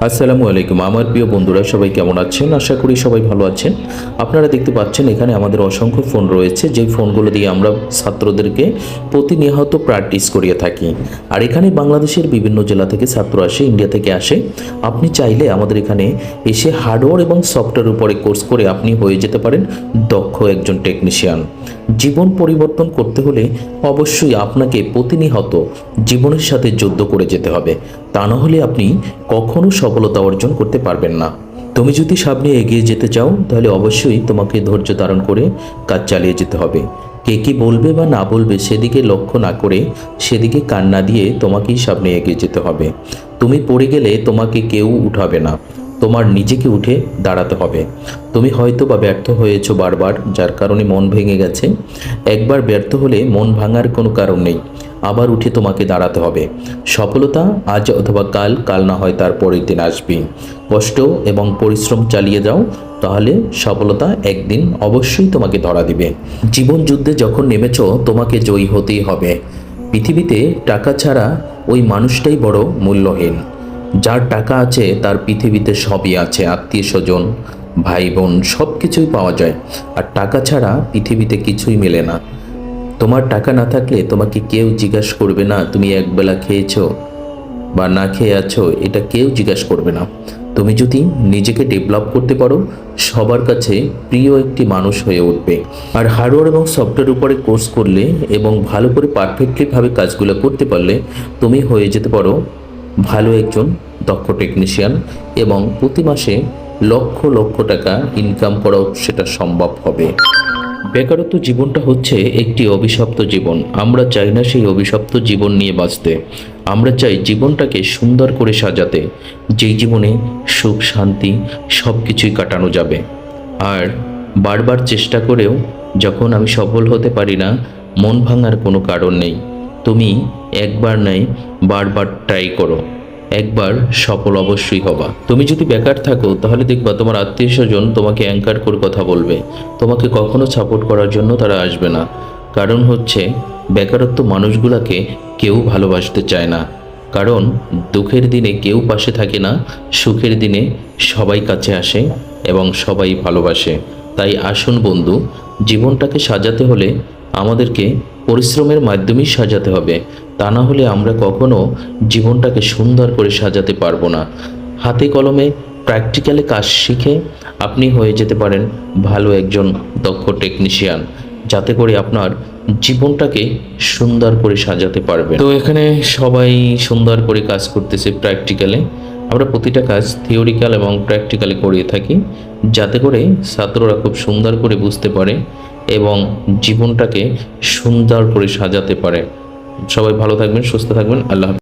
আসসালামু আলাইকুম আমার প্রিয় বন্ধুরা, সবাই কেমন আছেন? আশা করি সবাই ভালো আছেন। আপনারা দেখতে পাচ্ছেন এখানে আমাদের অসংখ্য ফোন রয়েছে, যেই ফোনগুলো দিয়ে আমরা ছাত্রদেরকে প্রতিনিয়ত প্র্যাকটিস করিয়ে থাকি। আর এখানে বাংলাদেশের বিভিন্ন জেলা থেকে ছাত্র আসে, ইন্ডিয়া থেকে আসে। আপনি চাইলে আমাদের এখানে এসে হার্ডওয়্যার এবং সফটওয়্যার উপরে কোর্স করে আপনি হয়ে যেতে পারেন দক্ষ একজন টেকনিশিয়ান। জীবন পরিবর্তন করতে হলে অবশ্যই আপনাকে প্রতিনিয়ত জীবনের সাথে যুদ্ধ করে যেতে হবে, তা না হলে আপনি কখনো সফলতা অর্জন করতে পারবেন না। তুমি যদি সামনে এগিয়ে যেতে চাও তাহলে অবশ্যই তোমাকে ধৈর্য ধারণ করে কাজ চালিয়ে যেতে হবে। কে কি বলবে বা না বলবে সেদিকে লক্ষ্য না করে সেদিকে কান না দিয়ে তোমাকেই সামনে এগিয়ে যেতে হবে। তুমি পড়ে গেলে তোমাকে কেউ উঠাবে না, তোমার নিজেকে উঠে দাঁড়াতে হবে। তুমি হয়তো বা ব্যর্থ হয়েছো বারবার, যার কারণে মন ভেঙে গেছে। একবার ব্যর্থ হলে মন ভাঙার কোনো কারণ নেই, আবার উঠে তোমাকে দাঁড়াতে হবে। সফলতা আজ অথবা কাল, কাল না হয় তার পরের দিন আসবে। কষ্ট এবং পরিশ্রম চালিয়ে যাও, তাহলে সফলতা একদিন অবশ্যই তোমাকে ধরা দিবে। জীবন যুদ্ধে যখন নেমেছো তোমাকে জয়ী হতেই হবে। পৃথিবীতে টাকা ছাড়া ওই মানুষটাই বড় মূল্যহীন। যার টাকা আছে তার পৃথিবীতে সবই আছে, আত্মীয় স্বজন, ভাই বোন সব কিছুই পাওয়া যায়। আর টাকা ছাড়া পৃথিবীতে কিছুই মেলে না। তোমার টাকা না থাকলে তোমাকে কেউ জিজ্ঞাসা করবে না তুমি একবেলা খেয়েছো বা না খেয়ে আছো, এটা কেউ জিজ্ঞাসা করবে না। তুমি যদি নিজেকে ডেভেলপ করতে পারো, সবার কাছে প্রিয় একটি মানুষ হয়ে উঠবে। আর হার্ডওয়্যার এবং সফটওয়্যার উপরে কোর্স করলে এবং ভালো করে পারফেক্টলিভাবে কাজগুলো করতে পারলে তুমি হয়ে যেতে পারো ভালো একজন দক্ষ টেকনিশিয়ান, এবং প্রতি মাসে লক্ষ লক্ষ টাকা ইনকাম করাও সেটা সম্ভব হবে। বেকারত্ব জীবনটা হচ্ছে একটি অভিশপ্ত জীবন। আমরা চাই না সেই অভিশপ্ত জীবন নিয়ে বাঁচতে। আমরা চাই জীবনটাকে সুন্দর করে সাজাতে, যেই জীবনে সুখ শান্তি সব কিছুই কাটানো যাবে। আর বারবার চেষ্টা করেও যখন আমি সফল হতে পারি না, মন ভাঙার কোনো কারণ নেই। তুমি একবার নয় বারবার ট্রাই করো, একবার সফল অবশ্যই হবা। তুমি যদি বেকার থাকো তাহলে দেখবা তোমার আত্মীয় স্বজন তোমাকে অ্যাঙ্কার করে কথা বলবে, তোমাকে কখনো সাপোর্ট করার জন্য তারা আসবে না। কারণ হচ্ছে বেকারত্ব মানুষগুলাকে কেউ ভালোবাসতে চায় না। কারণ দুঃখের দিনে কেউ পাশে থাকে না, সুখের দিনে সবাই কাছে আসে এবং সবাই ভালোবাসে। তাই আসুন বন্ধু, জীবনটাকে সাজাতে হলে আমাদেরকে পরিশ্রমের মাধ্যমেই সাজাতে হবে, তা না হলে আমরা কখনো জীবনটাকে সুন্দর করে সাজাতে পারবো না। হাতে কলমে প্র্যাকটিক্যালে কাজ শিখে আপনি হয়ে যেতে পারেন ভালো একজন দক্ষ টেকনিশিয়ান, যাতে করে আপনার জীবনটাকে সুন্দর করে সাজাতে পারবেন। তো এখানে সবাই সুন্দর করে কাজ করতেছে প্র্যাকটিক্যালে। আমরা প্রতিটা কাজ থিওরিক্যাল এবং প্র্যাকটিক্যালে করিয়ে থাকি, যাতে করে ছাত্ররা খুব সুন্দর করে বুঝতে পারে এবং জীবনটাকে সুন্দর করে সাজাতে পারে। সবাই ভালো থাকবেন, সুস্থ থাকবেন। আল্লাহ হাফেজ।